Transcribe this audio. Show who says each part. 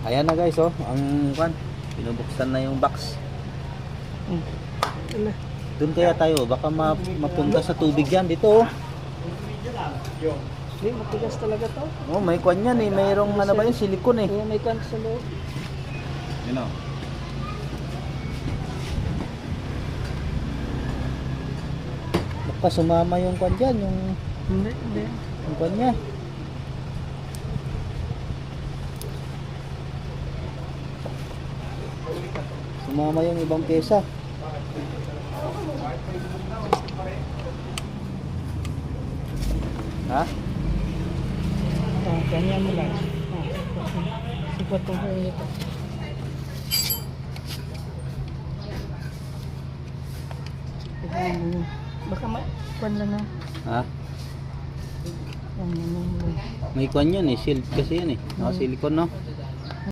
Speaker 1: Ayan na guys, oh, ang kan, binubuksan na yung box.
Speaker 2: Ano?
Speaker 1: Doon kaya tayo, baka mapunta sa tubig yan dito, oh.
Speaker 2: Hindi, matigas talaga to.
Speaker 1: Oh, may kwan yan eh, mayroong ano ba yun, silikon eh.
Speaker 2: Kaya may kwan sa loob.
Speaker 1: You know. Baka sumama yung kwan dyan,
Speaker 2: Hindi.
Speaker 1: yung kwan niya. Sumama yung ibang pyesa. Ha?
Speaker 2: Ganyan mo lang. Sipat ko sa ito. Baka kwan lang na.
Speaker 1: Ha?
Speaker 2: Yan.
Speaker 1: May kwan yan eh, shield kasi yan eh. Naka silicone, no?